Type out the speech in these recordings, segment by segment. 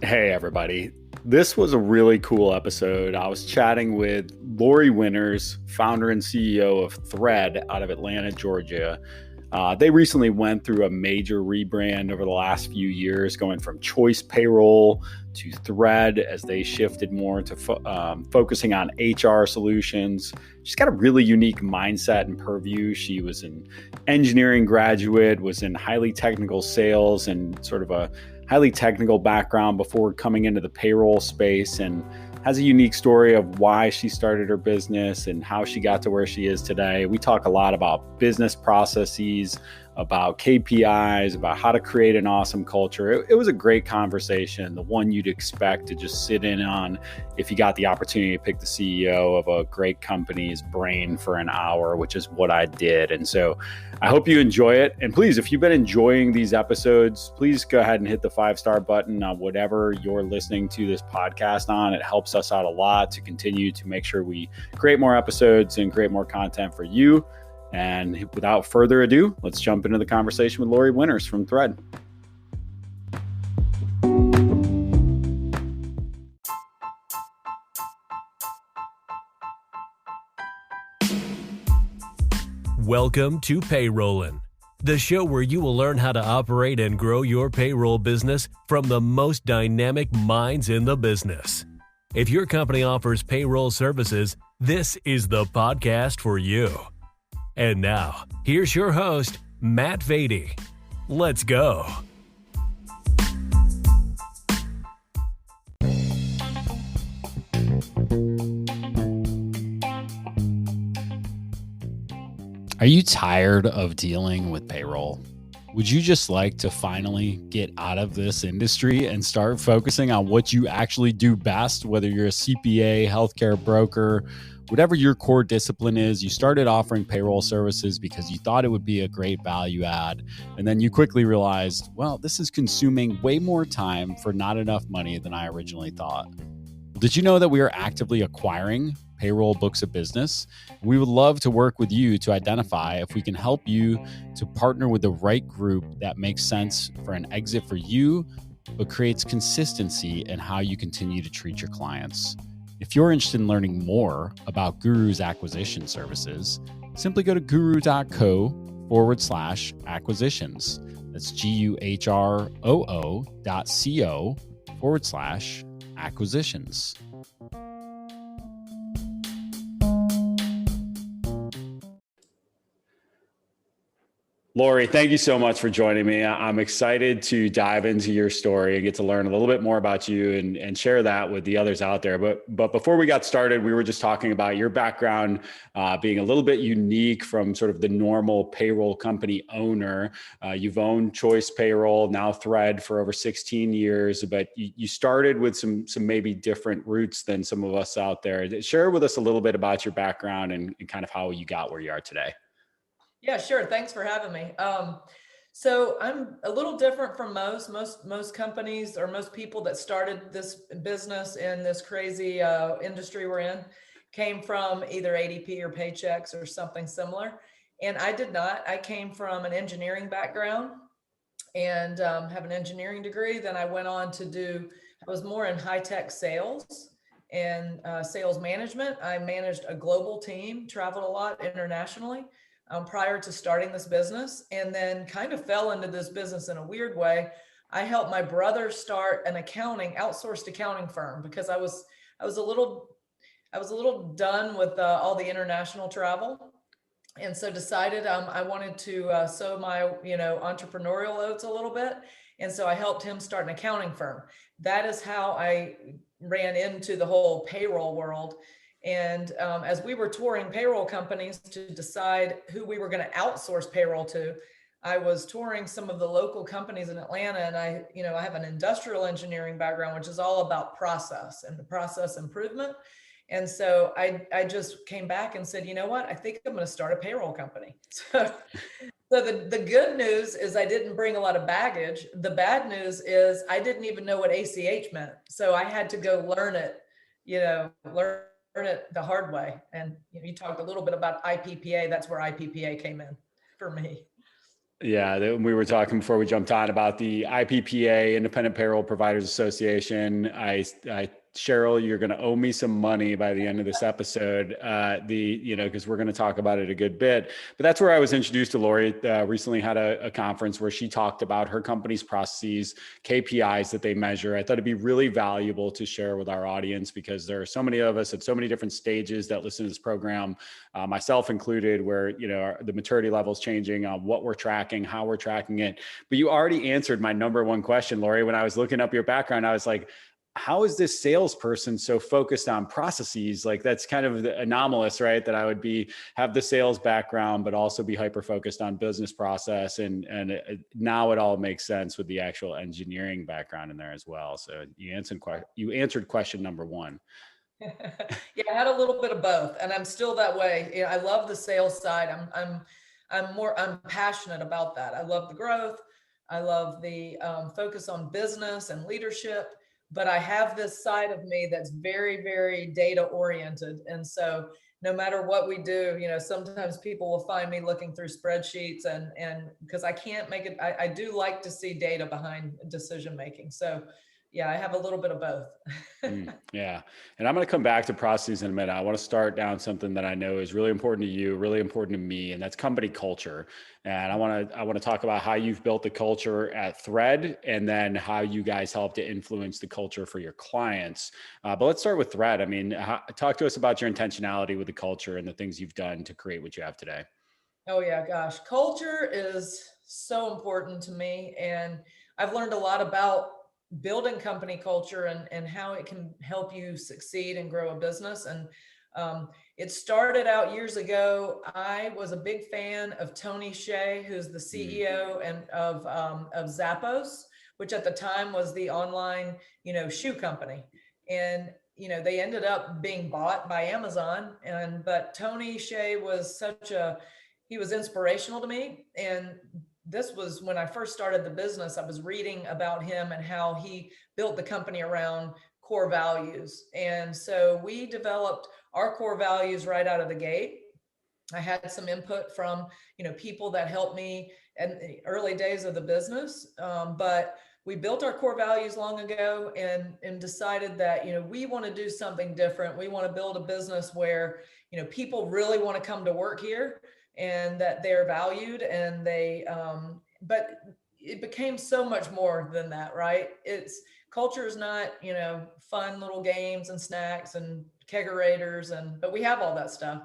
Hey, everybody. This was a really cool episode. I was chatting with Lori Winters, founder and CEO of Thread out of Atlanta, Georgia. They recently went through a major rebrand over the last few years, going from Choice Payroll to Thread as they shifted more to focusing on HR solutions. She's got a really unique mindset and purview. She was an engineering graduate, was in highly technical sales and sort of a highly technical background before coming into the payroll space, and has a unique story of why she started her business and how she got to where she is today. We talk a lot about business processes, about KPIs, about how to create an awesome culture. It was a great conversation, the one you'd expect to just sit in on if you got the opportunity to pick the CEO of a great company's brain for an hour, which is what I did. And so I hope you enjoy it. And please, if you've been enjoying these episodes, please go ahead and hit the 5-star button on whatever you're listening to this podcast on. It helps us out a lot to continue to make sure we create more episodes and create more content for you. And without further ado, let's jump into the conversation with Lori Winters from Thread. Welcome to Payrollin', the show where you will learn how to operate and grow your payroll business from the most dynamic minds in the business. If your company offers payroll services, this is the podcast for you. And now, here's your host, Matt Vady. Let's go. Are you tired of dealing with payroll? Would you just like to finally get out of this industry and start focusing on what you actually do best, whether you're a CPA, healthcare broker, whatever your core discipline is? You started offering payroll services because you thought it would be a great value add. And then you quickly realized, well, this is consuming way more time for not enough money than I originally thought. Did you know that we are actively acquiring payroll books of business? We would love to work with you to identify if we can help you to partner with the right group that makes sense for an exit for you, but creates consistency in how you continue to treat your clients. If you're interested in learning more about Guru's acquisition services, simply go to guru.co/acquisitions. That's GUROO.co/acquisitions. Lori, thank you so much for joining me. I'm excited to dive into your story and get to learn a little bit more about you and share that with the others out there. But before we got started, we were just talking about your background being a little bit unique from sort of the normal payroll company owner. You've owned Choice Payroll, now Thread, for over 16 years, but you started with some maybe different roots than some of us out there. Share with us a little bit about your background and kind of how you got where you are today. Yeah, sure. Thanks for having me. So I'm a little different from most companies or most people that started this business in this crazy industry we're in came from either ADP or Paychex or something similar. And I did not. I came from an engineering background and have an engineering degree. Then I went on to I was more in high-tech sales and sales management. I managed a global team, traveled a lot internationally. Prior to starting this business, and then kind of fell into this business in a weird way. I helped my brother start an outsourced accounting firm because I was a little done with all the international travel, and so decided I wanted to sow my entrepreneurial oats a little bit, and so I helped him start an accounting firm. That is how I ran into the whole payroll world. And as we were touring payroll companies to decide who we were going to outsource payroll to, I was touring some of the local companies in Atlanta, and I have an industrial engineering background, which is all about process and the process improvement. And so I just came back and said, you know what, I think I'm going to start a payroll company. So the good news is I didn't bring a lot of baggage. The bad news is I didn't even know what ACH meant. So I had to go learn it, learn it the hard way. And you talked a little bit about IPPA. That's where IPPA came in for me. Yeah, we were talking before we jumped on about the IPPA, Independent Payroll Providers Association. Cheryl, you're going to owe me some money by the end of this episode. Because we're going to talk about it a good bit. But that's where I was introduced to Lori. Recently had a conference where she talked about her company's processes, KPIs that they measure. I thought it'd be really valuable to share with our audience because there are so many of us at so many different stages that listen to this program, myself included, where the maturity level is changing on what we're tracking, how we're tracking it. But you already answered my number one question, Lori. When I was looking up your background, I was like, how is this salesperson so focused on processes? Like, that's kind of anomalous, right? That I would have the sales background, but also be hyper focused on business process. And now it all makes sense with the actual engineering background in there as well. So you answered question number one. Yeah, I had a little bit of both, and I'm still that way. You know, I love the sales side. I'm passionate about that. I love the growth. I love the focus on business and leadership, but I have this side of me that's very, very data oriented. And so no matter what we do, sometimes people will find me looking through spreadsheets and because I can't make it, I do like to see data behind decision making. So yeah, I have a little bit of both. Yeah. And I'm going to come back to processes in a minute. I want to start down something that I know is really important to you, really important to me, and that's company culture. And I want to talk about how you've built the culture at Thread and then how you guys help to influence the culture for your clients. But let's start with Thread. I mean, talk to us about your intentionality with the culture and the things you've done to create what you have today. Oh yeah, gosh. Culture is so important to me. And I've learned a lot about building company culture and how it can help you succeed and grow a business. And it started out years ago. I was a big fan of Tony Hsieh, who's the CEO and of Zappos, which at the time was the online, shoe company. And they ended up being bought by Amazon. But Tony Hsieh was he was inspirational to me. And this was when I first started the business. I was reading about him and how he built the company around core values. And so we developed our core values right out of the gate. I had some input from, people that helped me in the early days of the business. But we built our core values long ago and decided that, we want to do something different. We want to build a business where, people really want to come to work here and that they're valued and but it became so much more than that, right? Culture is not, fun little games and snacks and kegerators but we have all that stuff.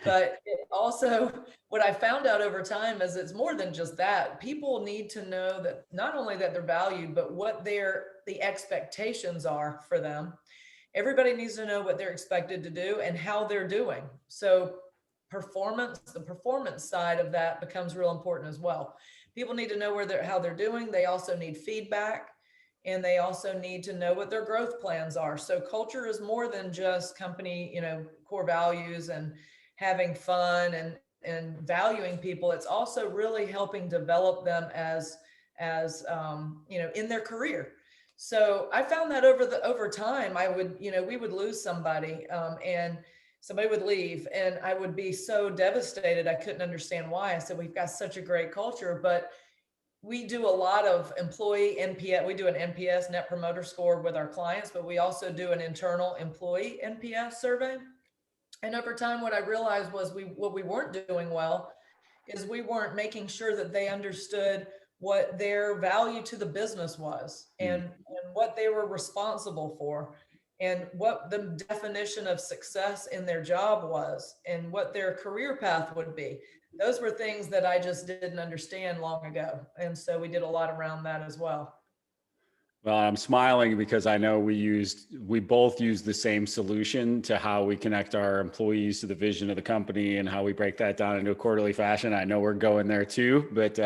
But it also, what I found out over time is it's more than just that. People need to know that not only that they're valued, but what the expectations are for them. Everybody needs to know what they're expected to do and how they're doing. So the performance side of that becomes real important as well. People need to know how they're doing. They also need feedback, and they also need to know what their growth plans are. So culture is more than just company, core values and having fun and valuing people. It's also really helping develop them as in their career. So I found that over time, we would lose somebody, and somebody would leave, and I would be so devastated. I couldn't understand why. I said, we've got such a great culture, but we do a lot of employee NPS. We do an NPS, Net Promoter Score, with our clients, but we also do an internal employee NPS survey. And over time, what I realized was what we weren't doing well is we weren't making sure that they understood what their value to the business was and what they were responsible for and what the definition of success in their job was and what their career path would be. Those were things that I just didn't understand long ago. And so we did a lot around that as well. Well, I'm smiling because I know we both use the same solution to how we connect our employees to the vision of the company and how we break that down into a quarterly fashion. I know we're going there too, but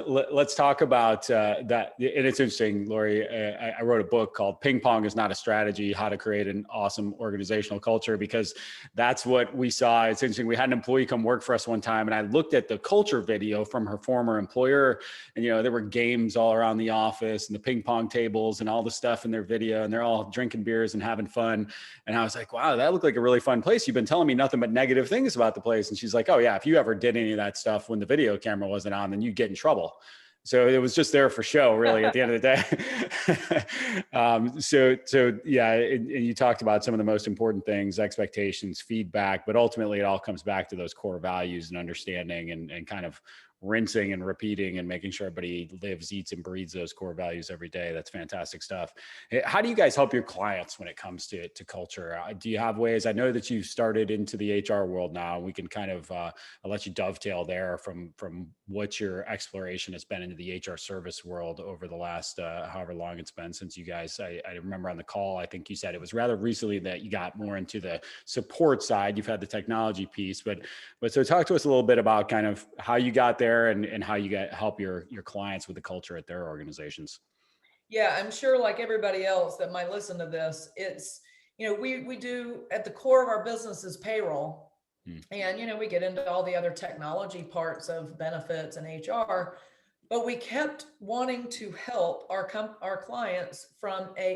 let's talk about that. And it's interesting, Lori, I wrote a book called Ping Pong is Not a Strategy, How to Create an Awesome Organizational Culture, because that's what we saw. It's interesting. We had an employee come work for us one time and I looked at the culture video from her former employer and, there were games all around the office and the ping pong tables and all the stuff in their video, and they're all drinking beers and having fun. And I was like, wow, that looked like a really fun place. You've been telling me nothing but negative things about the place. And she's like, oh yeah, if you ever did any of that stuff when the video camera wasn't on, then you'd get in trouble. So it was just there for show, really, at the end of the day. So yeah, and you talked about some of the most important things, expectations, feedback, but ultimately it all comes back to those core values and understanding and kind of rinsing and repeating and making sure everybody lives, eats, and breathes those core values every day. That's fantastic stuff. How do you guys help your clients when it comes to culture? Do you have ways? I know that you've started into the HR world now. We can kind of, I'll let you dovetail there from what your exploration has been into the HR service world over the last, however long it's been since you guys, I remember on the call, I think you said it was rather recently that you got more into the support side. You've had the technology piece, but so talk to us a little bit about kind of how you got there and how you help your clients with the culture at their organizations. Yeah, I'm sure like everybody else that might listen to this, it's, we do at the core of our business is payroll. And, we get into all the other technology parts of benefits and HR, but we kept wanting to help our clients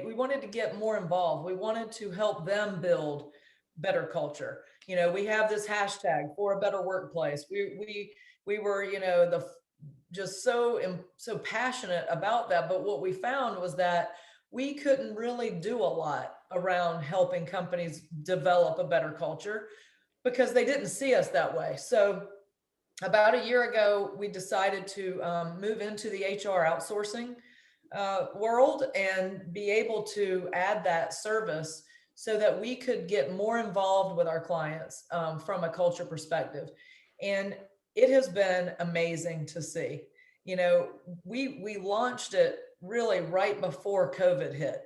we wanted to get more involved. We wanted to help them build better culture. We have this hashtag for a better workplace. We were, just so passionate about that. But what we found was that we couldn't really do a lot around helping companies develop a better culture because they didn't see us that way. So about a year ago, we decided to move into the HR outsourcing world and be able to add that service so that we could get more involved with our clients from a culture perspective. And it has been amazing to see. We launched it really right before COVID hit.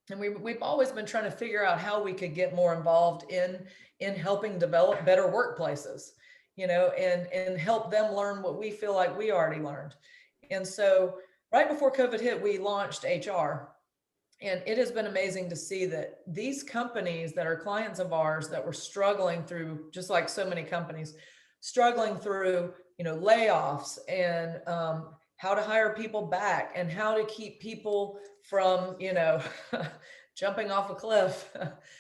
And we've always been trying to figure out how we could get more involved in helping develop better workplaces, and help them learn what we feel like we already learned. And so right before COVID hit, we launched HR. And it has been amazing to see that these companies that are clients of ours that were struggling through, just like so many companies, struggling through, layoffs and how to hire people back and how to keep people from, jumping off a cliff.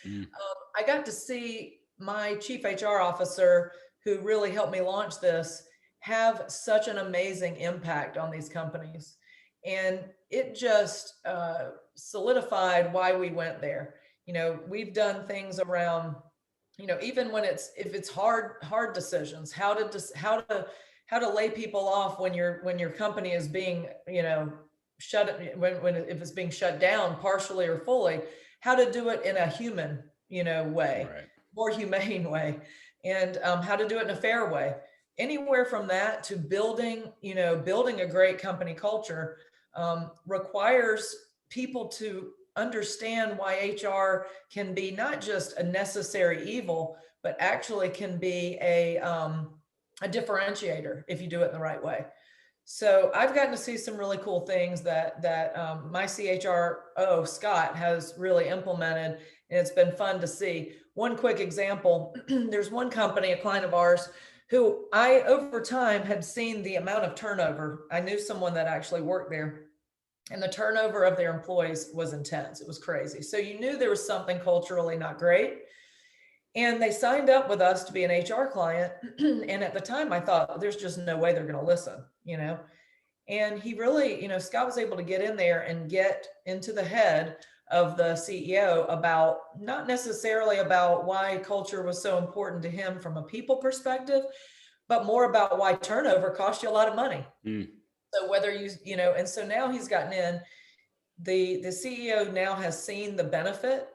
I got to see my chief HR officer, who really helped me launch this, have such an amazing impact on these companies. And it just solidified why we went there. We've done things around, even when if it's hard decisions, how to lay people off when your company is being, if it's being shut down partially or fully, how to do it in a human, way, right, more humane way, and how to do it in a fair way. Anywhere from that to building a great company culture requires people to understand why HR can be not just a necessary evil, but actually can be a differentiator if you do it in the right way. So I've gotten to see some really cool things that my CHRO, Scott, has really implemented, and it's been fun to see. One quick example, there's one company, a client of ours, who I, over time, had seen the amount of turnover. I knew someone that actually worked there, and the turnover of their employees was intense. It was crazy. So you knew there was something culturally not great. And they signed up with us to be an HR client. And at the time I thought, there's just no way they're going to listen, and he really, Scott was able to get in there and get into the head of the CEO about, not necessarily about why culture was so important to him from a people perspective, but more about why turnover cost you a lot of money. So whether and so now he's gotten in, the CEO now has seen the benefit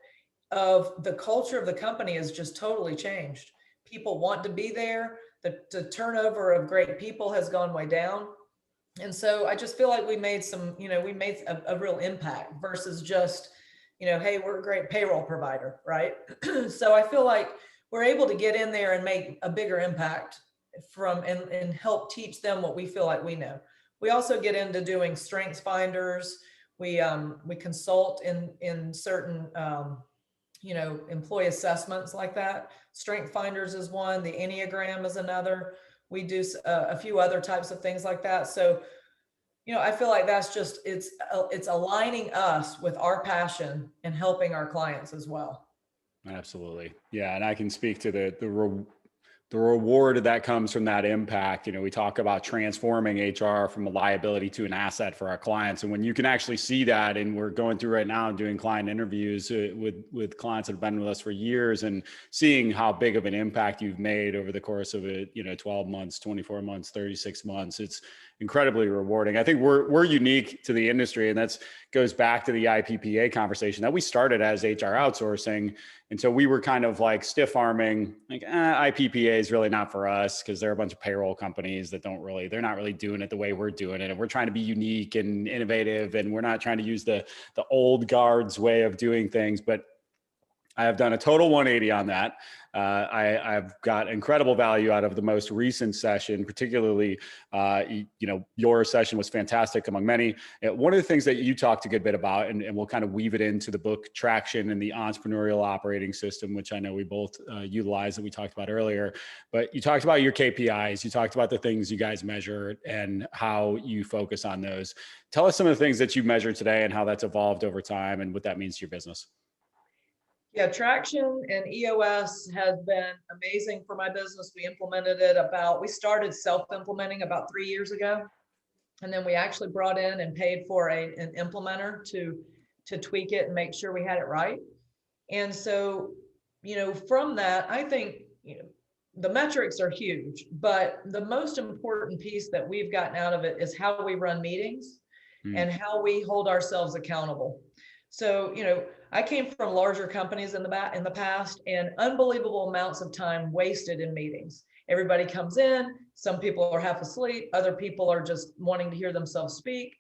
of the culture of the company has just totally changed. People want to be there. The turnover of great people has gone way down. And so I just feel like we made a real impact versus just, hey, we're a great payroll provider, right? So I feel like we're able to get in there and make a bigger impact and help teach them what we feel like we know. We also get into doing strengths finders. We consult in certain employee assessments like that. Strength finders is one. The Enneagram is another. We do a few other types of things like that. So I feel like that's just, it's aligning us with our passion and helping our clients as well. Absolutely. Yeah. And I can speak to the reward that comes from that impact. We talk about transforming HR from a liability to an asset for our clients. And when you can actually see that, and we're going through right now doing client interviews with clients that have been with us for years, and seeing how big of an impact you've made over the course of it, 12 months, 24 months, 36 months, it's incredibly rewarding. I think we're unique to the industry, and that's goes back to the IPPA conversation that we started as HR outsourcing. And so we were kind of like stiff arming, like IPPA is really not for us, because they're a bunch of payroll companies that they're not really doing it the way we're doing it. And we're trying to be unique and innovative, and we're not trying to use the old guard's way of doing things. But I have done a total 180 on that. I've got incredible value out of the most recent session, particularly, your session was fantastic among many. One of the things that you talked a good bit about, and we'll kind of weave it into the book Traction and the Entrepreneurial Operating System, which I know we both utilize, that we talked about earlier. But you talked about your KPIs, you talked about the things you guys measure and how you focus on those. Tell us some of the things that you measure today and how that's evolved over time and what that means to your business. Yeah, Traction and EOS has been amazing for my business. We started self-implementing about 3 years ago. And then we actually brought in and paid for an implementer to tweak it and make sure we had it right. And so, from that, I think, the metrics are huge, but the most important piece that we've gotten out of it is how we run meetings and how we hold ourselves accountable. So, I came from larger companies in the past, and unbelievable amounts of time wasted in meetings. Everybody comes in, some people are half asleep, other people are just wanting to hear themselves speak.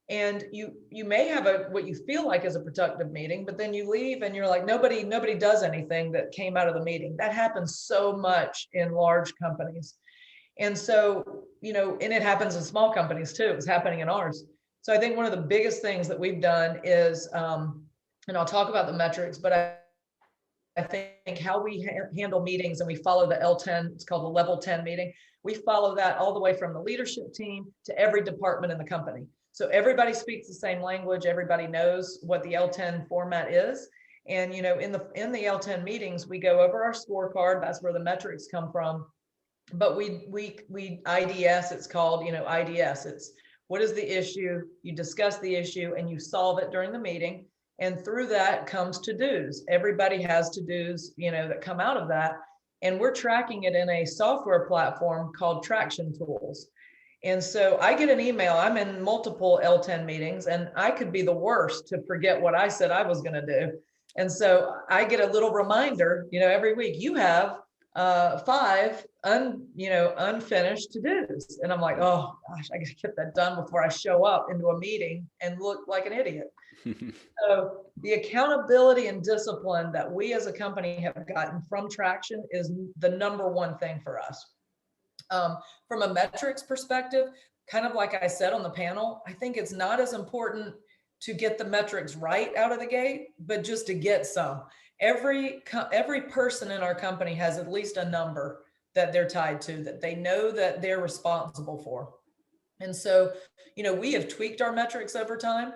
And you may have what you feel like is a productive meeting, but then you leave and you're like, nobody does anything that came out of the meeting. That happens so much in large companies. And so, and it happens in small companies too. It's happening in ours. So I think one of the biggest things that we've done is, and I'll talk about the metrics, but I think how we handle meetings, and we follow the L10, it's called the level 10 meeting. We follow that all the way from the leadership team to every department in the company. So everybody speaks the same language. Everybody knows what the L10 format is. And, in the L10 meetings, we go over our scorecard. That's where the metrics come from. But we IDS, it's called, IDS. It's what is the issue? You discuss the issue and you solve it during the meeting. And through that comes to-dos. Everybody has to-dos, that come out of that. And we're tracking it in a software platform called Traction Tools. And so I get an email. I'm in multiple L10 meetings, and I could be the worst to forget what I said I was going to do. And so I get a little reminder, every week, you have 5 unfinished to-dos. And I'm like, oh gosh, I got to get that done before I show up into a meeting and look like an idiot. So the accountability and discipline that we as a company have gotten from Traction is the number one thing for us. From a metrics perspective, kind of like I said on the panel, I think it's not as important to get the metrics right out of the gate, but just to get some. Every person in our company has at least a number that they're tied to, that they know that they're responsible for. And so, we have tweaked our metrics over time.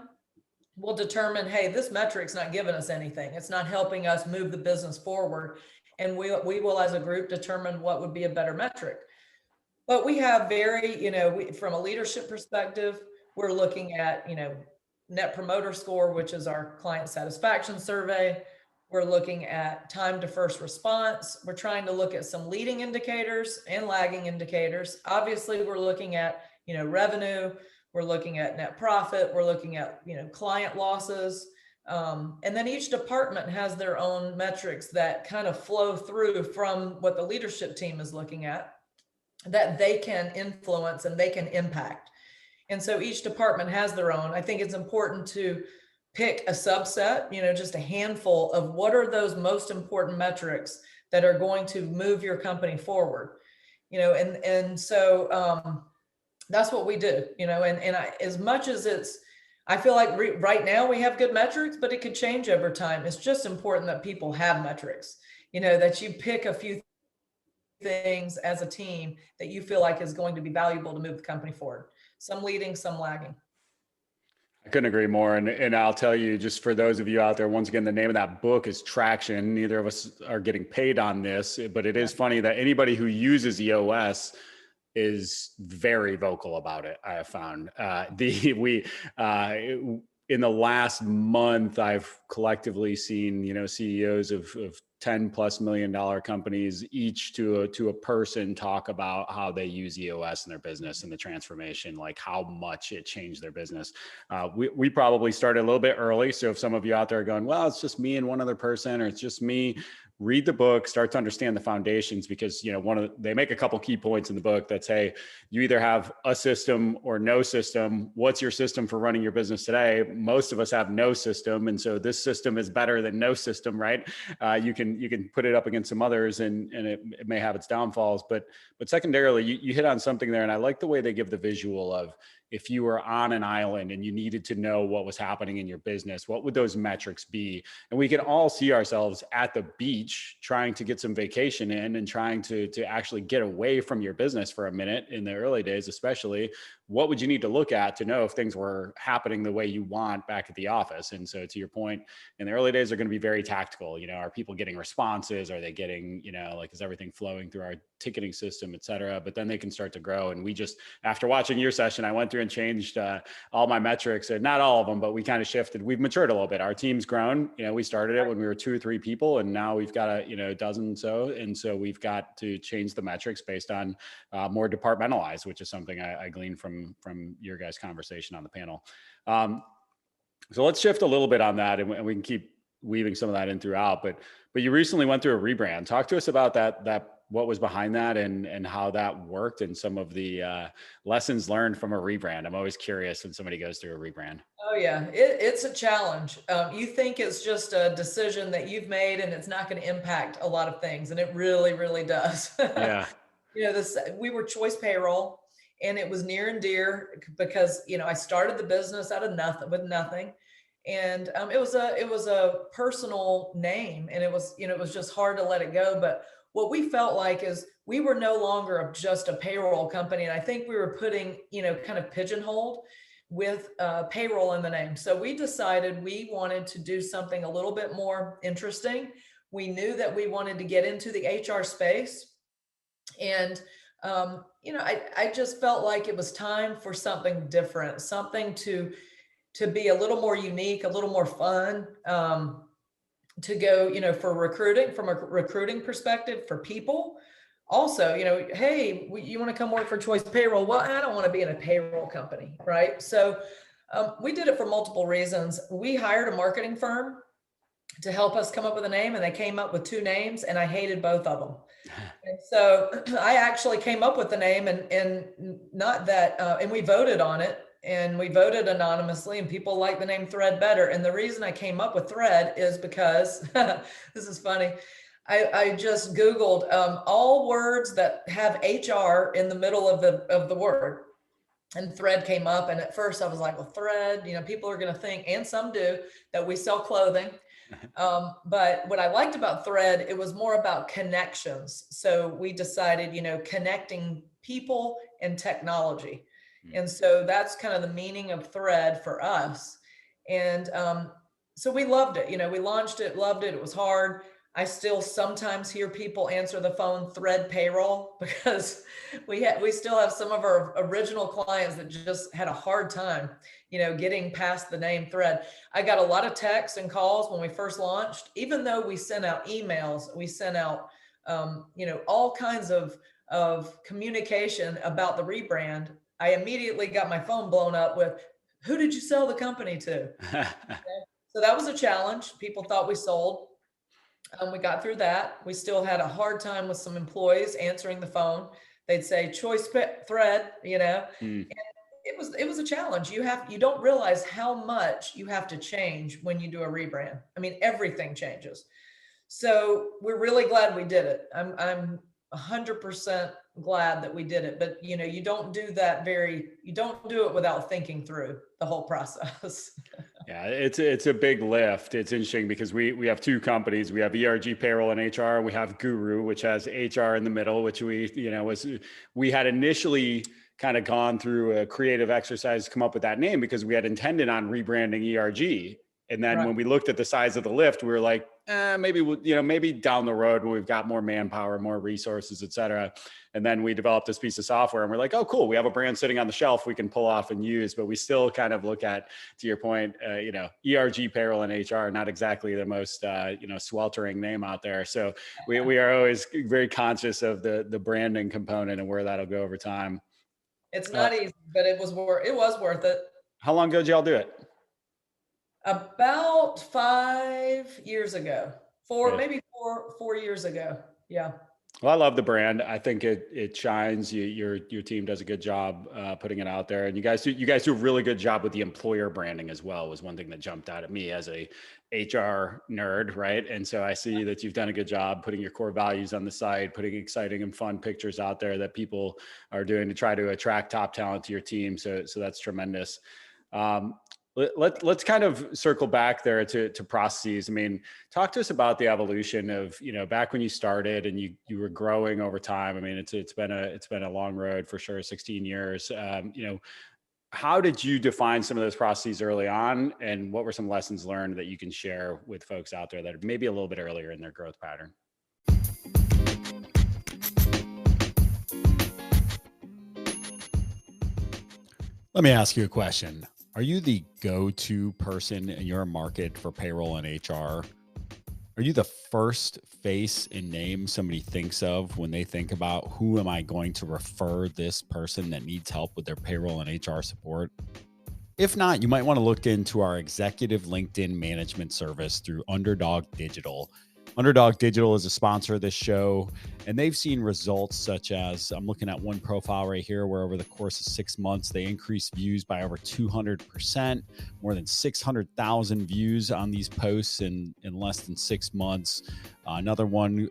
We'll determine, hey, this metric's not giving us anything. It's not helping us move the business forward. And we will, as a group, determine what would be a better metric. But we have from a leadership perspective, we're looking at, Net Promoter Score, which is our client satisfaction survey. We're looking at time to first response. We're trying to look at some leading indicators and lagging indicators. Obviously, we're looking at, revenue. We're looking at net profit. We're looking at, client losses. And then each department has their own metrics that kind of flow through from what the leadership team is looking at, that they can influence and they can impact. And so each department has their own. I think it's important to pick a subset, just a handful of what are those most important metrics that are going to move your company forward, and so that's what we do, and as much as I feel like right now we have good metrics, but it could change over time. It's just important that people have metrics, that you pick a few things as a team that you feel like is going to be valuable to move the company forward. some leading, some lagging. I couldn't agree more. And I'll tell you, just for those of you out there, once again, the name of that book is Traction. Neither of us are getting paid on this, but it is funny that anybody who uses EOS is very vocal about it. I have found in the last month, I've collectively seen, CEOs of $10+ million companies, each to a person, talk about how they use EOS in their business and the transformation, like how much it changed their business. We probably started a little bit early. So if some of you out there are going, well, it's just me and one other person, or it's just me, read the book, start to understand the foundations, because they make a couple key points in the book that say you either have a system or no system. What's your system for running your business today? Most of us have no system, and so this system is better than no system, right? You can put it up against some others, and it may have its downfalls, but secondarily, you hit on something there, and I like the way they give the visual of, if you were on an island and you needed to know what was happening in your business, what would those metrics be? And we can all see ourselves at the beach trying to get some vacation in and trying to actually get away from your business for a minute in the early days, especially. What would you need to look at to know if things were happening the way you want back at the office? And so, to your point, in the early days, they're going to be very tactical. Are people getting responses? Are they getting, is everything flowing through our ticketing system, et cetera? But then they can start to grow. And we just, after watching your session, I went through and changed all my metrics, and not all of them, but we kind of shifted. We've matured a little bit. Our team's grown. We started it when we were 2 or 3 people, and now we've got a dozen or so. And so we've got to change the metrics based on more departmentalized, which is something I gleaned from your guys' conversation on the panel. So let's shift a little bit on that, and we can keep weaving some of that in throughout. But you recently went through a rebrand. Talk to us about that. What was behind that, and how that worked, and some of the lessons learned from a rebrand. I'm always curious when somebody goes through a rebrand. Oh yeah, it's a challenge. You think it's just a decision that you've made and it's not going to impact a lot of things, and it really, really does. Yeah. We were Choice Payroll, and it was near and dear because I started the business out of nothing, and it was a personal name, and it was just hard to let it go. But what we felt like is we were no longer just a payroll company. And I think we were putting, kind of pigeonholed with payroll in the name. So we decided we wanted to do something a little bit more interesting. We knew that we wanted to get into the HR space. And, I just felt like it was time for something different, something to be a little more unique, a little more fun. To go, for recruiting, from a recruiting perspective for people. Also, hey, you want to come work for Choice Payroll? Well, I don't want to be in a payroll company, right? So we did it for multiple reasons. We hired a marketing firm to help us come up with a name, and they came up with 2 names, and I hated both of them. And so I actually came up with the name, and not that, and we voted on it. And we voted anonymously, and people like the name Thread better. And the reason I came up with Thread is because this is funny. I just Googled all words that have HR in the middle of the word, and Thread came up. And at first I was like, well, Thread, people are going to think, and some do, that we sell clothing. But what I liked about Thread, it was more about connections. So we decided, connecting people and technology. And so that's kind of the meaning of Thread for us. And so we loved it. We launched it, loved it. It was hard. I still sometimes hear people answer the phone Thread Payroll, because we still have some of our original clients that just had a hard time, getting past the name Thread. I got a lot of texts and calls when we first launched, even though we sent out emails, we sent out, all kinds of communication about the rebrand. I immediately got my phone blown up with, who did you sell the company to? Okay. So that was a challenge. People thought we sold. We got through that. We still had a hard time with some employees answering the phone. They'd say Choice Thread, And it was a challenge. You don't realize how much you have to change when you do a rebrand. I mean, everything changes. So we're really glad we did it. I'm 100% glad that we did it, but you don't do it without thinking through the whole process. Yeah, it's a big lift. It's interesting because we have 2 companies. We have ERG Payroll and HR, and we have Guru, which has HR in the middle, which we had initially kind of gone through a creative exercise to come up with that name because we had intended on rebranding ERG. And then when we looked at the size of the lift, we were like, maybe maybe down the road when we've got more manpower, more resources, et cetera. And then we developed this piece of software and we're like, oh, cool. We have a brand sitting on the shelf we can pull off and use, but we still kind of look at, to your point, ERG payroll and HR, not exactly the most, sweltering name out there. So we are always very conscious of the branding component and where that'll go over time. It's not easy, but it was worth it. How long ago did y'all do it? About 5 years ago, maybe 4 years ago. Yeah. Well, I love the brand. I think it shines. Your team does a good job putting it out there, and you guys do a really good job with the employer branding as well. Was one thing that jumped out at me as a HR nerd, right? And so I see that you've done a good job putting your core values on the site, putting exciting and fun pictures out there that people are doing to try to attract top talent to your team. So that's tremendous. Let's kind of circle back there to processes. I mean, talk to us about the evolution of, back when you started and you were growing over time. I mean, it's been a long road for sure, 16 years. How did you define some of those processes early on, and what were some lessons learned that you can share with folks out there that are maybe a little bit earlier in their growth pattern? Let me ask you a question. Are you the go-to person in your market for payroll and HR? Are you the first face and name somebody thinks of when they think about who am I going to refer this person that needs help with their payroll and HR support? If not, you might want to look into our executive LinkedIn management service through Underdog Digital. Underdog Digital is a sponsor of this show, and they've seen results such as, I'm looking at one profile right here where over the course of 6 months, they increased views by over 200%, more than 600,000 views on these posts in less than 6 months. Another one,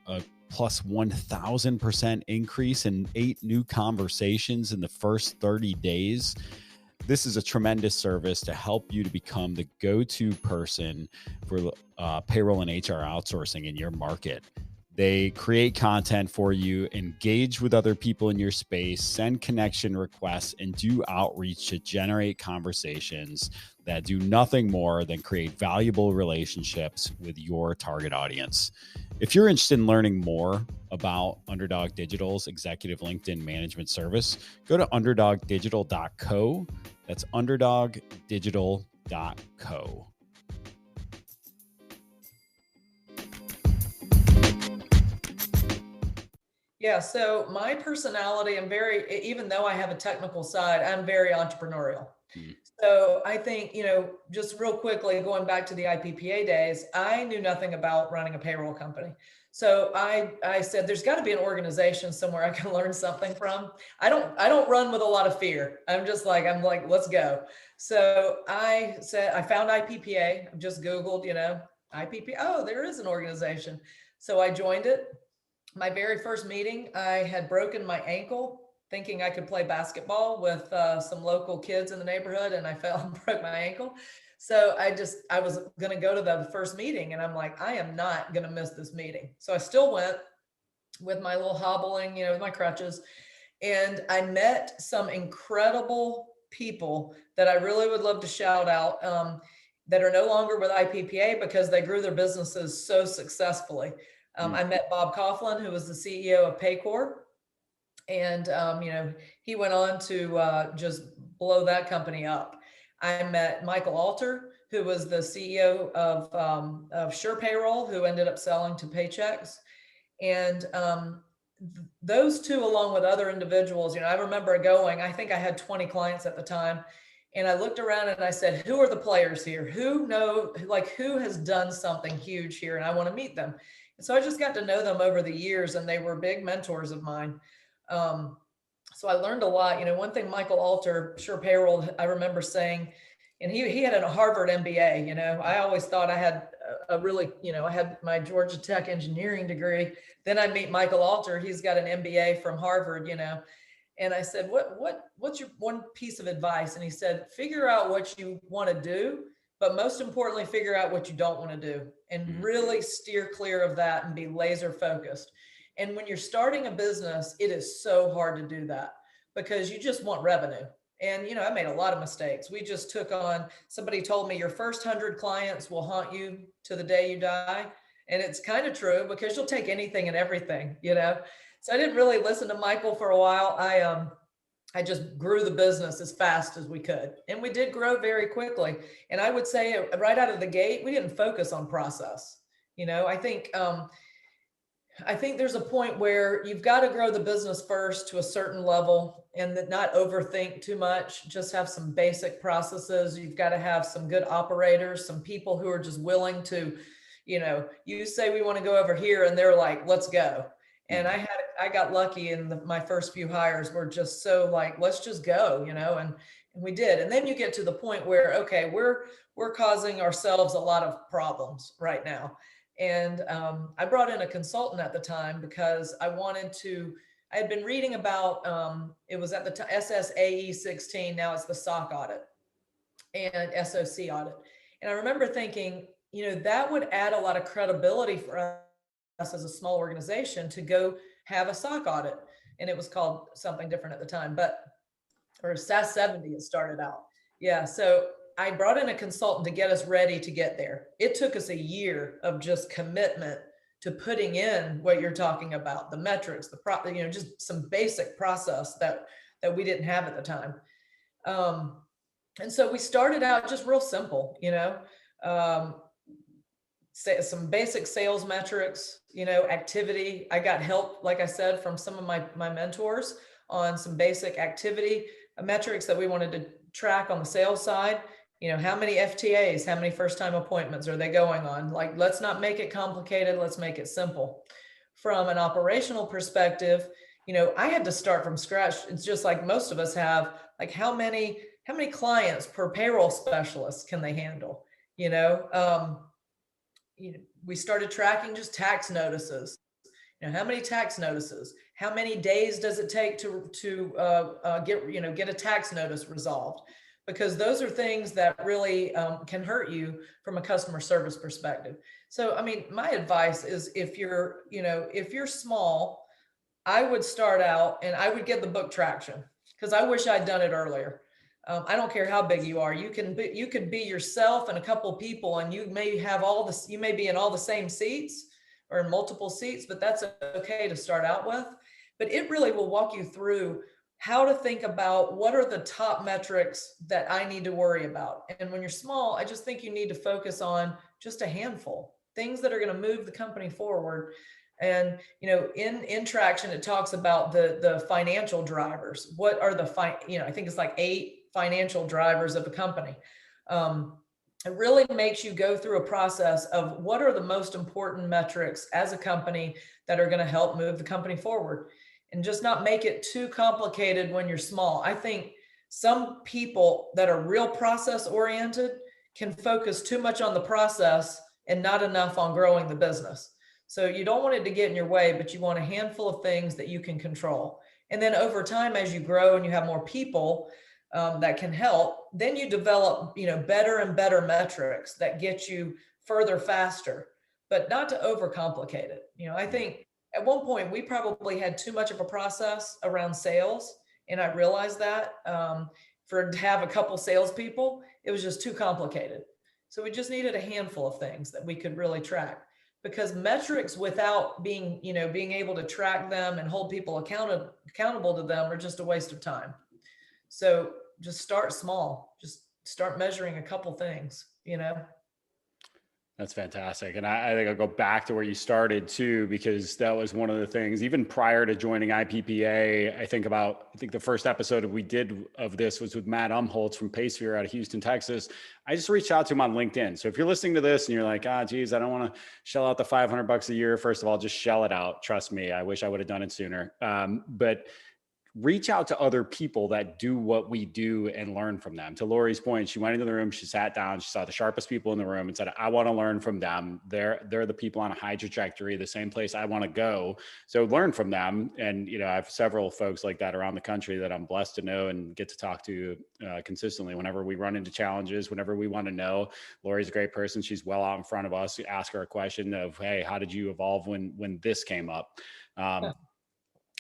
plus 1,000% increase in 8 new conversations in the first 30 days. This is a tremendous service to help you to become the go-to person for payroll and HR outsourcing in your market. They create content for you, engage with other people in your space, send connection requests, and do outreach to generate conversations that do nothing more than create valuable relationships with your target audience. If you're interested in learning more about Underdog Digital's executive LinkedIn management service, go to underdogdigital.co. That's underdogdigital.co. Yeah. So my personality, even though I have a technical side, I'm very entrepreneurial. So I think, just real quickly, going back to the IPPA days, I knew nothing about running a payroll company. So I said, there's got to be an organization somewhere I can learn something from. I don't run with a lot of fear. I'm like, let's go. So I said, I found IPPA, just Googled, IPPA. Oh, there is an organization. So I joined it. My very first meeting, I had broken my ankle thinking I could play basketball with some local kids in the neighborhood, and I fell and broke my ankle. So I was going to go to the first meeting, and I'm like, I am not going to miss this meeting. So I still went with my little hobbling, with my crutches, and I met some incredible people that I really would love to shout out that are no longer with IPPA because they grew their businesses so successfully. I met Bob Coughlin, who was the CEO of Paycor. And, he went on to just blow that company up. I met Michael Alter, who was the CEO of Sure Payroll, who ended up selling to Paychex. And those two, along with other individuals, I remember I think I had 20 clients at the time. And I looked around and I said, who are the players here? Who has done something huge here? And I want to meet them. And so I just got to know them over the years, and they were big mentors of mine. So I learned a lot. One thing Michael Alter, Sure Payroll, I remember saying, and he had a Harvard MBA. I always thought I had I had my Georgia Tech engineering degree. Then I meet Michael Alter. He's got an MBA from Harvard, and I said, what's your one piece of advice? And he said, figure out what you want to do, but most importantly, figure out what you don't want to do, and really steer clear of that and be laser focused. And when you're starting a business, it is so hard to do that because you just want revenue. And, I made a lot of mistakes. We just took on, somebody told me your first 100 clients will haunt you to the day you die. And it's kind of true, because you'll take anything and everything. So I didn't really listen to Michael for a while. I just grew the business as fast as we could. And we did grow very quickly. And I would say right out of the gate, we didn't focus on process. I think there's a point where you've got to grow the business first to a certain level and not overthink too much. Just have some basic processes. You've got to have some good operators, some people who are just willing to, you say we want to go over here and they're like, let's go. And I got lucky, and my first few hires were just so like, let's just go, and we did. And then you get to the point where, okay, we're causing ourselves a lot of problems right now. And I brought in a consultant at the time because I had been reading about, it was at the SSAE 16, now it's the SOC audit and SOC audit. And I remember thinking, that would add a lot of credibility for us as a small organization to go have a SOC audit. And it was called something different at the time, or SAS 70 it started out. Yeah, so I brought in a consultant to get us ready to get there. It took us a year of just commitment to putting in what you're talking about, the metrics, just some basic process that we didn't have at the time. And so we started out just real simple, some basic sales metrics, activity. I got help, like I said, from some of my mentors on some basic activity metrics that we wanted to track on the sales side. How many FTAs, how many first-time appointments are they going on? Like, let's not make it complicated. Let's make it simple. From an operational perspective, I had to start from scratch. It's just like most of us have, like, how many clients per payroll specialist can they handle? We started tracking just tax notices. How many tax notices? How many days does it take to get a tax notice resolved? Because those are things that really can hurt you from a customer service perspective. So, my advice is if you're small, I would start out and I would get the book traction, because I wish I'd done it earlier. I don't care how big you are. You could be yourself and a couple of people, and you may be in all the same seats or in multiple seats, but that's okay to start out with. But it really will walk you through how to think about what are the top metrics that I need to worry about. And when you're small, I just think you need to focus on just a handful, things that are going to move the company forward. And, in Traction, it talks about the financial drivers. What are I think it's like 8 financial drivers of a company. It really makes you go through a process of what are the most important metrics as a company that are going to help move the company forward, and just not make it too complicated when you're small. I think some people that are real process oriented can focus too much on the process and not enough on growing the business. So you don't want it to get in your way, but you want a handful of things that you can control. And then over time, as you grow and you have more people that can help, then you develop, better and better metrics that get you further faster, but not to overcomplicate it. I think at one point we probably had too much of a process around sales. And I realized that to have a couple salespeople, it was just too complicated. So we just needed a handful of things that we could really track, because metrics without being able to track them and hold people accountable to them are just a waste of time. So just start small, just start measuring a couple things, That's fantastic. And I think I'll go back to where you started too, because that was one of the things, even prior to joining IPPA, I think the first episode we did of this was with Matt Umholtz from Paysphere out of Houston, Texas. I just reached out to him on LinkedIn. So if you're listening to this and you're like, geez, I don't want to shell out the $500 a year. First of all, just shell it out. Trust me. I wish I would have done it sooner. But reach out to other people that do what we do and learn from them. To Lori's point, she went into the room, she sat down, she saw the sharpest people in the room and said, I want to learn from them. They're the people on a high trajectory, the same place I want to go. So learn from them. And, I have several folks like that around the country that I'm blessed to know and get to talk to consistently whenever we run into challenges, whenever we want to know. Lori's a great person. She's well out in front of us. Ask her a question of, hey, how did you evolve when this came up?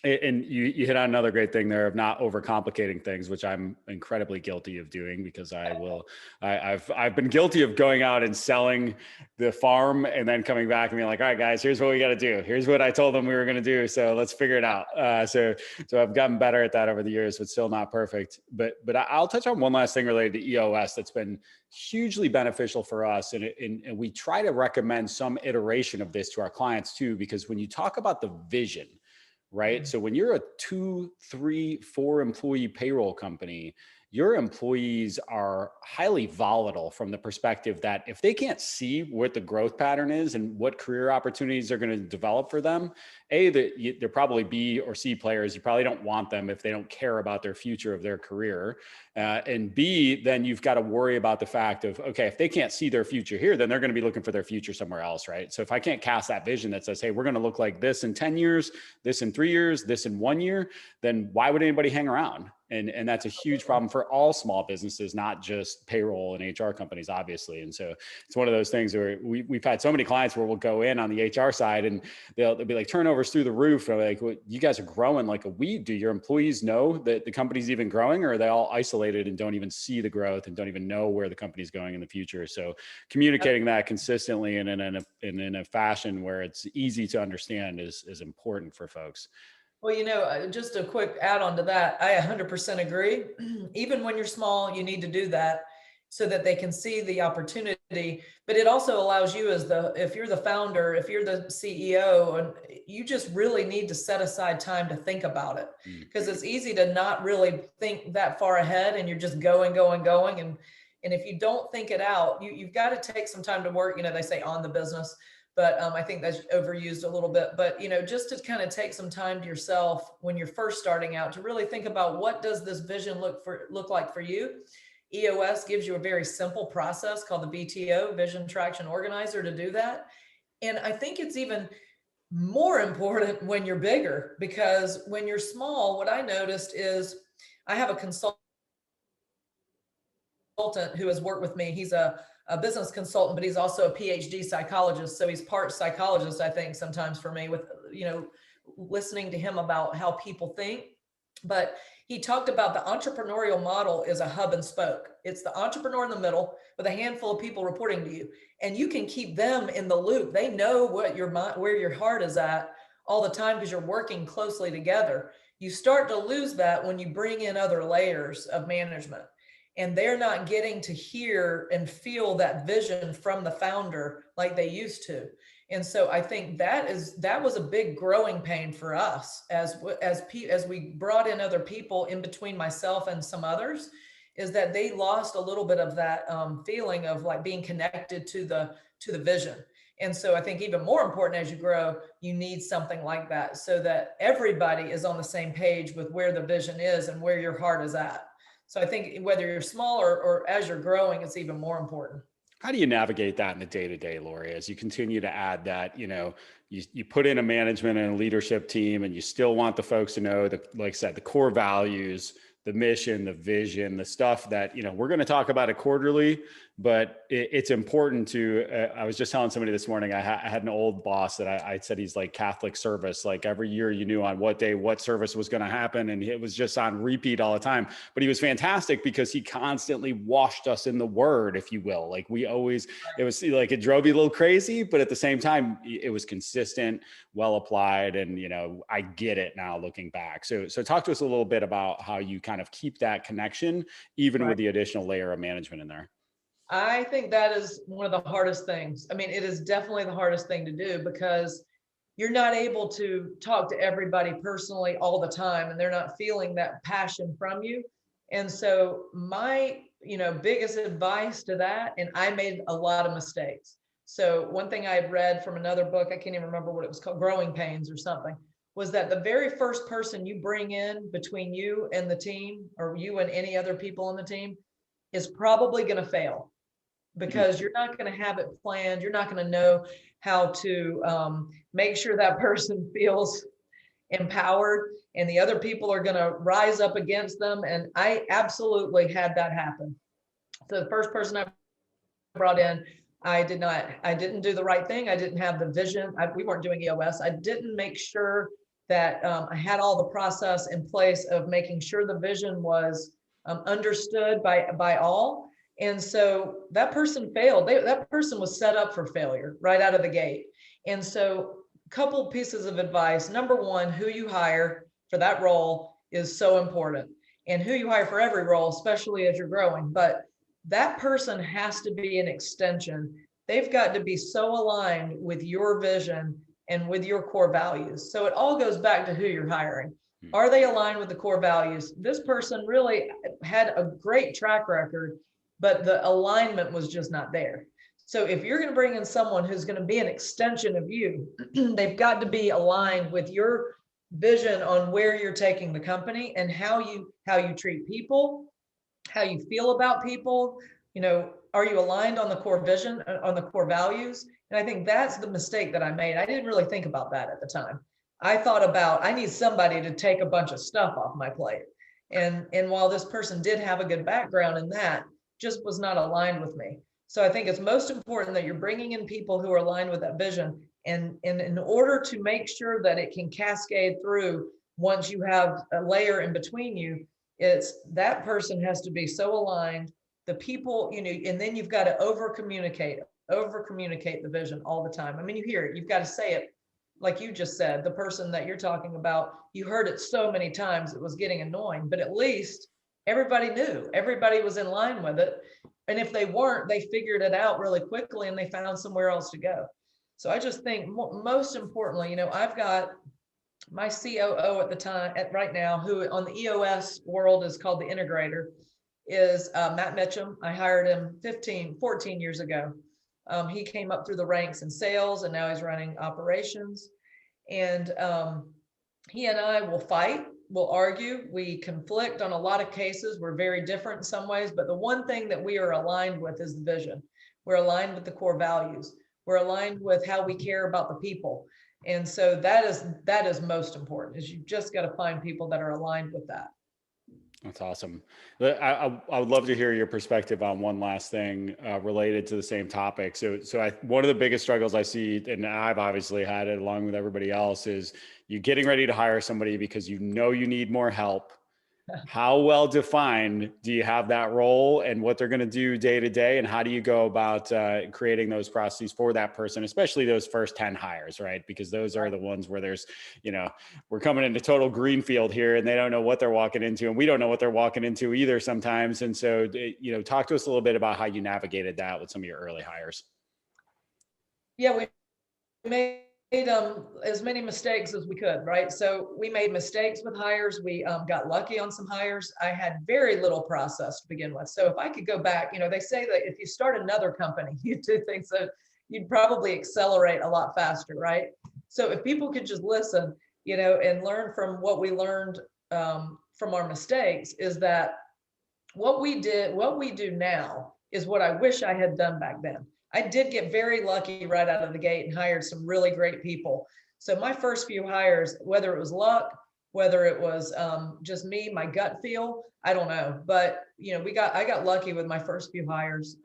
And you hit on another great thing there of not overcomplicating things, which I'm incredibly guilty of doing, because I've been guilty of going out and selling the farm and then coming back and being like, all right, guys, here's what we got to do. Here's what I told them we were going to do. So let's figure it out. So I've gotten better at that over the years, but still not perfect. But I'll touch on one last thing related to EOS that's been hugely beneficial for us. And we try to recommend some iteration of this to our clients too, because when you talk about the vision, right? So when you're a 2, 3, 4 employee payroll company, your employees are highly volatile from the perspective that if they can't see what the growth pattern is and what career opportunities are going to develop for them, they're probably B or C players. You probably don't want them if they don't care about their future of their career. And B, then you've got to worry about the fact of, okay, if they can't see their future here, then they're going to be looking for their future somewhere else, right? So if I can't cast that vision that says, hey, we're going to look like this in 10 years, this in 3 years, this in 1 year, then why would anybody hang around? And that's a huge problem for all small businesses, not just payroll and HR companies, obviously. And so it's one of those things where we've had so many clients where we'll go in on the HR side and they'll be like, turnovers through the roof. And like, well, you guys are growing like a weed. Do your employees know that the company's even growing, or are they all isolated and don't even see the growth and don't even know where the company's going in the future? So communicating that consistently and in a fashion where it's easy to understand is important for folks. Well, just a quick add on to that. I 100% agree. Even when you're small, you need to do that so that they can see the opportunity. But it also allows you if you're the founder, if you're the CEO, and you just really need to set aside time to think about it, because it's easy to not really think that far ahead and you're just going. And if you don't think it out, you've got to take some time to work. They say on the business, but I think that's overused a little bit. But just to kind of take some time to yourself when you're first starting out to really think about, what does this vision look like for you? EOS gives you a very simple process called the VTO, Vision Traction Organizer, to do that. And I think it's even more important when you're bigger, because when you're small, what I noticed is I have a consultant who has worked with me. He's a business consultant, but he's also a PhD psychologist. So he's part psychologist, I think, sometimes for me, with, listening to him about how people think. But he talked about the entrepreneurial model is a hub and spoke. It's the entrepreneur in the middle with a handful of people reporting to you, and you can keep them in the loop. They know where your heart is at all the time, because you're working closely together. You start to lose that when you bring in other layers of management, and they're not getting to hear and feel that vision from the founder like they used to. And so I think that was a big growing pain for us as we brought in other people in between myself and some others, is that they lost a little bit of that feeling of like being connected to the vision. And so I think even more important as you grow, you need something like that so that everybody is on the same page with where the vision is and where your heart is at. So I think whether you're small or as you're growing, it's even more important. How do you navigate that in the day-to-day, Lori, as you continue to add that, you put in a management and a leadership team, and you still want the folks to know that, like I said, the core values, the mission, the vision, the stuff that, we're going to talk about it quarterly, but it's important to, I was just telling somebody this morning, I had an old boss that I said he's like Catholic service. Like every year you knew on what day, what service was going to happen. And it was just on repeat all the time, but he was fantastic because he constantly washed us in the word, if you will. Like it was like, it drove you a little crazy, but at the same time, it was consistent, well applied. And, I get it now looking back. So talk to us a little bit about how you kind of keep that connection, even with the additional layer of management in there. I think that is one of the hardest things. I mean, it is definitely the hardest thing to do, because you're not able to talk to everybody personally all the time, and they're not feeling that passion from you. And so my, biggest advice to that, and I made a lot of mistakes. So one thing I had read from another book, I can't even remember what it was called, Growing Pains or something, was that the very first person you bring in between you and the team, or you and any other people on the team, is probably going to fail, because you're not going to have it planned. You're not going to know how to make sure that person feels empowered, and the other people are going to rise up against them. And I absolutely had that happen. So the first person I brought in, I didn't do the right thing. I didn't have the vision. We weren't doing EOS. I didn't make sure that I had all the process in place of making sure the vision was understood by all. And so that person failed. That person was set up for failure right out of the gate. And so a couple pieces of advice. Number one, who you hire for that role is so important, and who you hire for every role, especially as you're growing. But that person has to be an extension. They've got to be so aligned with your vision and with your core values. So it all goes back to who you're hiring. Are they aligned with the core values? This person really had a great track record, but the alignment was just not there. So if you're going to bring in someone who's going to be an extension of you, they've got to be aligned with your vision on where you're taking the company and how you treat people, how you feel about people. Are you aligned on the core vision, on the core values? And I think that's the mistake that I made. I didn't really think about that at the time. I thought about, I need somebody to take a bunch of stuff off my plate. And while this person did have a good background in that, just was not aligned with me. So I think it's most important that you're bringing in people who are aligned with that vision. And in order to make sure that it can cascade through, once you have a layer in between you, it's that person has to be so aligned, the people, and then you've got to over communicate the vision all the time. I mean, you hear it, you've got to say it. Like you just said, the person that you're talking about, you heard it so many times, it was getting annoying, but at least everybody knew, everybody was in line with it. And if they weren't, they figured it out really quickly and they found somewhere else to go. So I just think most importantly, I've got my COO at the time, right now, who on the EOS world is called the integrator, is Matt Mitchum. I hired him 14 years ago. He came up through the ranks in sales and now he's running operations. And he and I will fight, we'll argue, we conflict on a lot of cases. We're very different in some ways, but the one thing that we are aligned with is the vision. We're aligned with the core values. We're aligned with how we care about the people. And so that is most important, is you just got to find people that are aligned with that. That's awesome. I would love to hear your perspective on one last thing related to the same topic. So one of the biggest struggles I see, and I've obviously had it along with everybody else, is you getting ready to hire somebody because you need more help. How well defined do you have that role and what they're going to do day to day? And how do you go about creating those processes for that person, especially those first 10 hires, right? Because those are the ones where there's, we're coming into total greenfield here and they don't know what they're walking into and we don't know what they're walking into either sometimes. And so, talk to us a little bit about how you navigated that with some of your early hires. Yeah, we made as many mistakes as we could, right? So we made mistakes with hires. We got lucky on some hires. I had very little process to begin with. So if I could go back, they say that if you start another company, you do things that you'd probably accelerate a lot faster, right? So if people could just listen, and learn from what we learned from our mistakes, is that what we do now is what I wish I had done back then. I did get very lucky right out of the gate and hired some really great people. So my first few hires, whether it was luck, whether it was just me, my gut feel, I don't know. But I got lucky with my first few hires.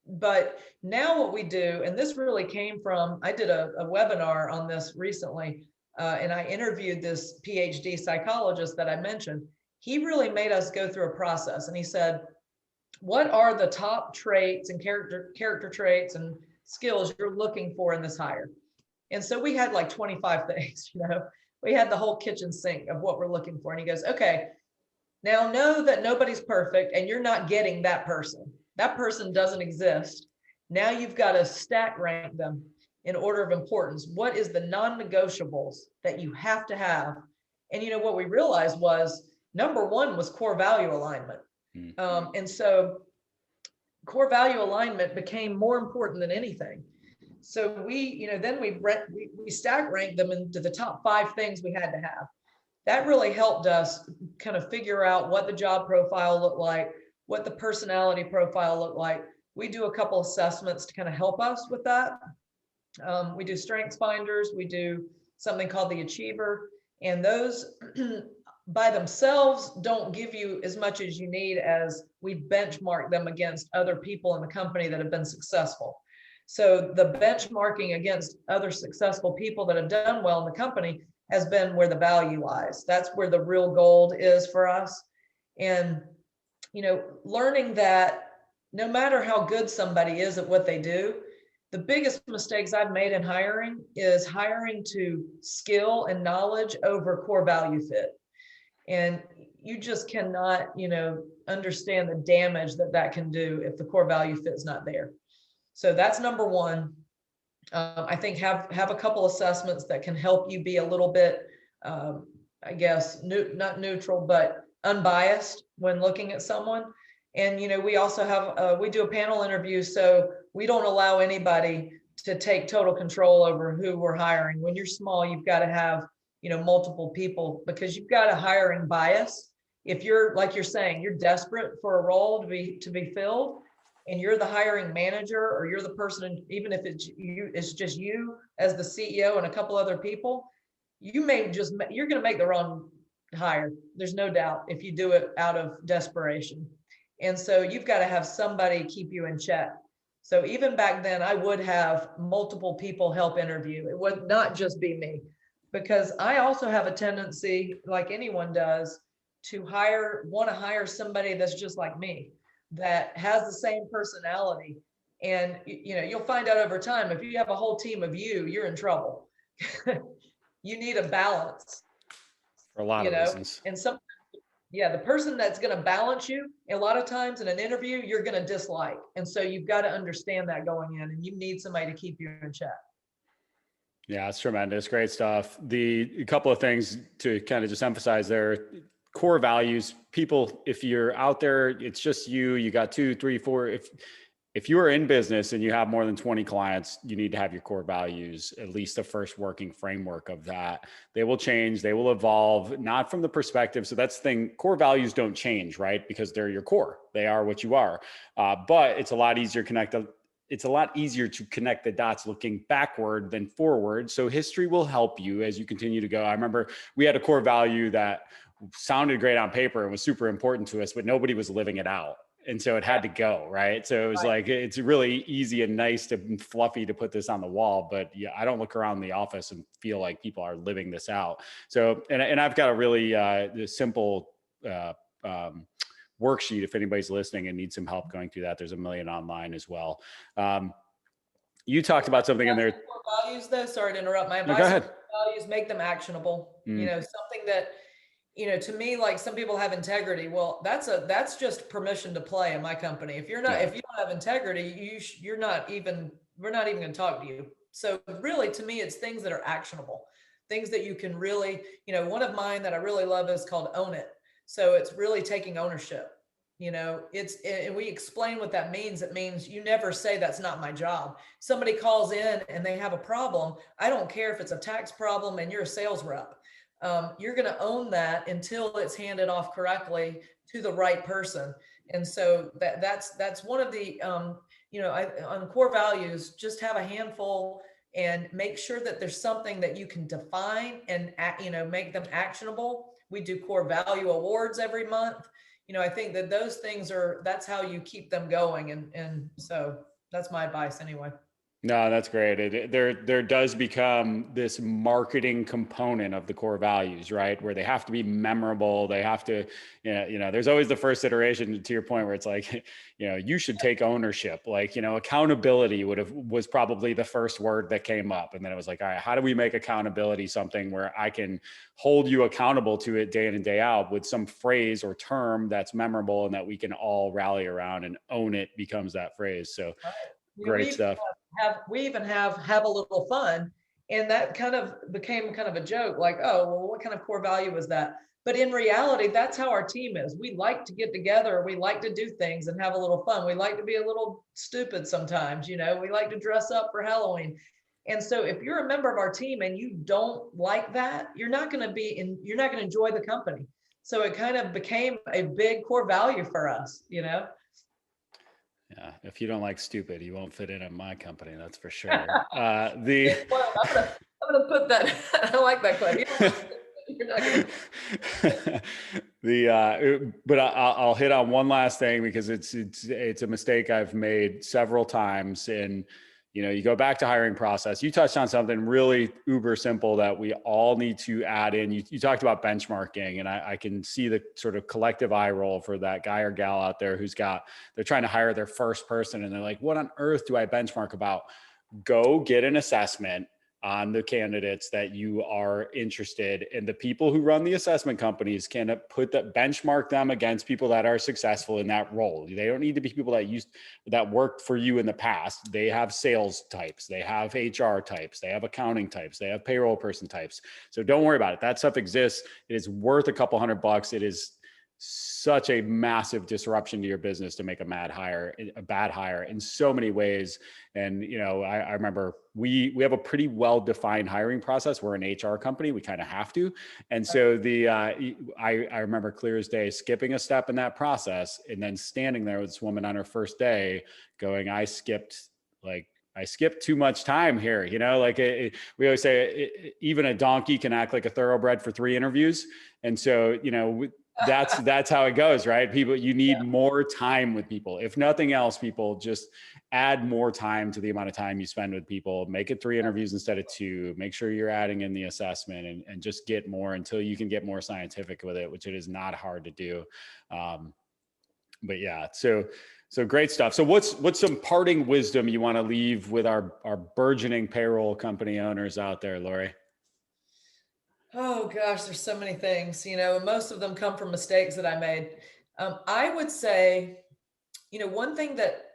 But now what we do, and this really came from, I did a webinar on this recently, and I interviewed this PhD psychologist that I mentioned. He really made us go through a process, and he said, what are the top traits and character traits and skills you're looking for in this hire? And so we had like 25 things, we had the whole kitchen sink of what we're looking for. And he goes, okay, now know that nobody's perfect and you're not getting that person. That person doesn't exist. Now you've got to stack rank them in order of importance. What is the non-negotiables that you have to have? And what we realized was number one was core value alignment. And so core value alignment became more important than anything. So we stack ranked them into the top 5 things we had to have. That really helped us kind of figure out what the job profile looked like, what the personality profile looked like. We do a couple assessments to kind of help us with that. We do strengths finders. We do something called the achiever, and those by themselves don't give you as much as you need, as we benchmark them against other people in the company that have been successful. So the benchmarking against other successful people that have done well in the company has been where the value lies. That's where the real gold is for us. And, learning that no matter how good somebody is at what they do, the biggest mistakes I've made in hiring is hiring to skill and knowledge over core value fit. And you just cannot, understand the damage that can do if the core value fit is not there. So that's number one. I think have a couple assessments that can help you be a little bit, I guess, not neutral, but unbiased when looking at someone. And, we also have, we do a panel interview, so we don't allow anybody to take total control over who we're hiring. When you're small, you've got to have, multiple people, because you've got a hiring bias. If you're, like you're saying, you're desperate for a role to be filled, and you're the hiring manager, or you're the person, even if it's just you as the CEO and a couple other people, you're going to make the wrong hire. There's no doubt, if you do it out of desperation. And so you've got to have somebody keep you in check. So even back then, I would have multiple people help interview. It would not just be me, because I also have a tendency, like anyone does, to want to hire somebody that's just like me, that has the same personality. And, you'll find out over time, if you have a whole team of you're in trouble. You need a balance. For a lot of reasons. And the person that's going to balance you, a lot of times in an interview, you're going to dislike. And so you've got to understand that going in, and you need somebody to keep you in check. Yeah, it's tremendous. Great stuff. A couple of things to kind of just emphasize there. Core values. People, if you're out there, it's just you got 2, 3, 4. If you are in business and you have more than 20 clients, you need to have your core values, at least the first working framework of that. They will change, they will evolve, not from the perspective. So that's the thing. Core values don't change, right? Because they're your core. They are what you are. But it's a lot easier to connect the dots looking backward than forward. So history will help you as you continue to go. I remember we had a core value that sounded great on paper and was super important to us, but nobody was living it out. And so it had to go, right? So it was like, it's really easy and nice and fluffy to put this on the wall, but yeah, I don't look around the office and feel like people are living this out. So, and I've got a really simple worksheet if anybody's listening and needs some help going through that. There's a million online as well. You talked about something in there. Core values, though. Sorry to interrupt. My advice. No, go ahead. Values, make them actionable. Something that, to me, like some people have integrity. Well, that's just permission to play in my company. If you don't have integrity, we're not even going to talk to you. So really, to me, it's things that are actionable, things that you can really, one of mine that I really love is called Own It. So it's really taking ownership. And we explain what that means. It means you never say that's not my job. Somebody calls in and they have a problem. I don't care if it's a tax problem and you're a sales rep. You're going to own that until it's handed off correctly to the right person. And so that's one of the, on core values, just have a handful and make sure that there's something that you can define and, make them actionable. We do core value awards every month. I think that those things that's how you keep them going. And so that's my advice anyway. No, that's great. There does become this marketing component of the core values, right? Where they have to be memorable. They have to, there's always the first iteration, to your point, where it's like, you should take ownership. Like, accountability was probably the first word that came up. And then it was like, all right, how do we make accountability something where I can hold you accountable to it day in and day out with some phrase or term that's memorable and that we can all rally around, and own it becomes that phrase. So great stuff. We even have a little fun, and that kind of became kind of a joke, like, oh, well, what kind of core value is that? But in reality, that's how our team is. We like to get together. We like to do things and have a little fun. We like to be a little stupid sometimes, we like to dress up for Halloween. And so if you're a member of our team and you don't like that, you're not going to enjoy the company. So it kind of became a big core value for us, Yeah, if you don't like stupid, you won't fit in at my company. That's for sure. I'm gonna put that. I like that question. You're not gonna... But I'll hit on one last thing, because it's a mistake I've made several times, and you go back to hiring process. You touched on something really uber simple that we all need to add in. You talked about benchmarking, and I can see the sort of collective eye roll for that guy or gal out there they're trying to hire their first person. And they're like, what on earth do I benchmark about? Go get an assessment on the candidates that you are interested in. The people who run the assessment companies can benchmark them against people that are successful in that role. They don't need to be people that worked for you in the past. They have sales types, they have HR types, they have accounting types, they have payroll person types. So don't worry about it. That stuff exists. It is worth a couple $100. It is such a massive disruption to your business to make a bad hire in so many ways. And, I remember we have a pretty well-defined hiring process. We're an HR company. We kind of have to. And so I remember clear as day, skipping a step in that process and then standing there with this woman on her first day going, I skipped too much time here. We always say even a donkey can act like a thoroughbred for 3 interviews. And so, that's how it goes, right? You need more time with people. If nothing else, people just add more time to the amount of time you spend with people. Make it 3 interviews instead of 2. Make sure you're adding in the assessment and just get more until you can get more scientific with it, which it is not hard to do. But yeah, so great stuff. So what's some parting wisdom you want to leave with our burgeoning payroll company owners out there, Lori? Oh gosh, there's so many things, most of them come from mistakes that I made. I would say, one thing that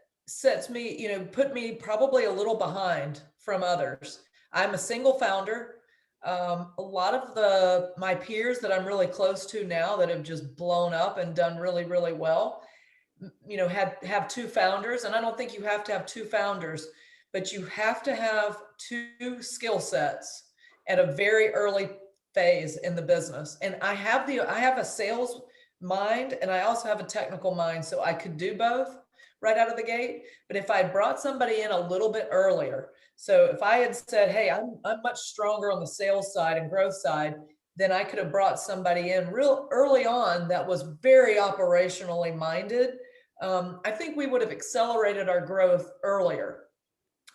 put me probably a little behind from others. I'm a single founder. A lot of my peers that I'm really close to now that have just blown up and done really, really well, have 2 founders. And I don't think you have to have 2 founders, but you have to have 2 skill sets at a very early phase in the business. And I have a sales mind and I also have a technical mind. So I could do both right out of the gate. But if I brought somebody in a little bit earlier, so if I had said, hey, I'm much stronger on the sales side and growth side, then I could have brought somebody in real early on that was very operationally minded. I think we would have accelerated our growth earlier.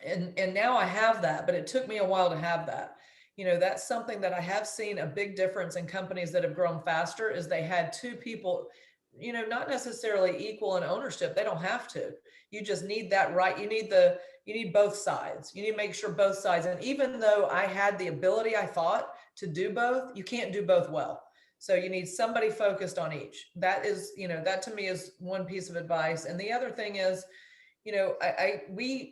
And now I have that, but it took me a while to have that. That's something that I have seen a big difference in companies that have grown faster is they had 2 people, not necessarily equal in ownership. They don't have to. You just need that right. You need both sides. You need to make sure both sides. And even though I had the ability, I thought, to do both, you can't do both well. So you need somebody focused on each. That is, that to me is one piece of advice. And the other thing is,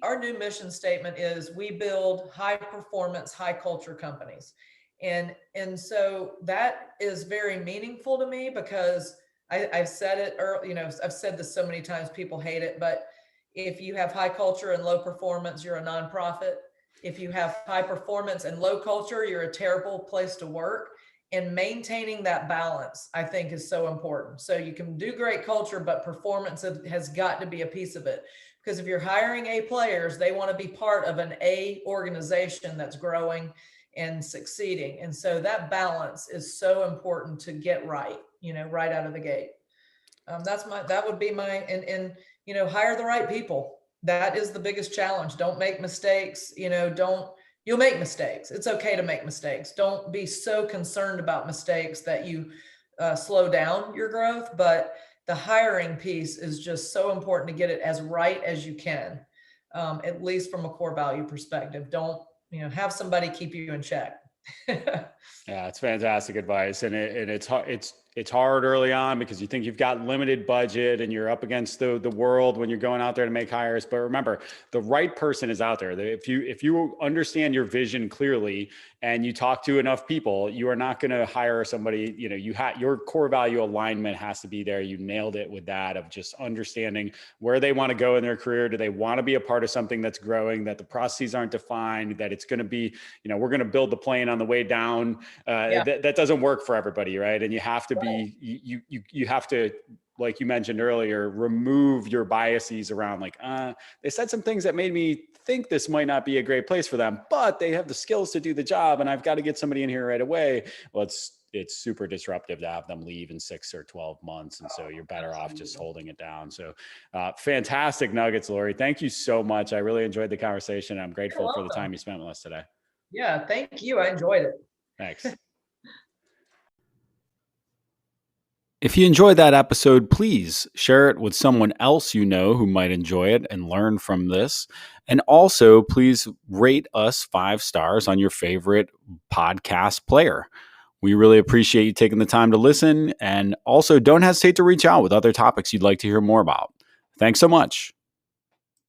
our new mission statement is we build high performance, high culture companies. And so that is very meaningful to me because I've said it early, I've said this so many times, people hate it, but if you have high culture and low performance, you're a nonprofit. If you have high performance and low culture, you're a terrible place to work. And maintaining that balance, I think, is so important. So you can do great culture, but performance has got to be a piece of it. Because if you're hiring A players, they want to be part of an A organization that's growing and succeeding. And so that balance is so important to get right, right out of the gate. That would be and hire the right people. That is the biggest challenge. Don't make mistakes, you'll make mistakes. It's okay to make mistakes. Don't be so concerned about mistakes that you slow down your growth, but the hiring piece is just so important to get it as right as you can, at least from a core value perspective. Don't, have somebody keep you in check. Yeah, it's fantastic advice. And it's hard early on because you think you've got limited budget and you're up against the world when you're going out there to make hires. But remember, the right person is out there. If you understand your vision clearly and you talk to enough people, you are not going to hire somebody, your core value alignment has to be there. You nailed it with that of just understanding where they want to go in their career. Do they want to be a part of something that's growing, that the processes aren't defined, that it's going to be, we're going to build the plane on the way down. That doesn't work for everybody. Right. And you have to be, you have to, like you mentioned earlier, remove your biases around they said some things that made me think this might not be a great place for them, but they have the skills to do the job and I've got to get somebody in here right away. Well, it's super disruptive to have them leave in 6 or 12 months. And so you're better off just Absolutely. holding it down. So fantastic nuggets, Lori. Thank you so much. I really enjoyed the conversation. I'm You're grateful for the welcome. time you spent with us today. Yeah, thank you. I enjoyed it. Thanks. If you enjoyed that episode, please share it with someone else you know who might enjoy it and learn from this. And also, please rate us 5 stars on your favorite podcast player. We really appreciate you taking the time to listen. And also, don't hesitate to reach out with other topics you'd like to hear more about. Thanks so much.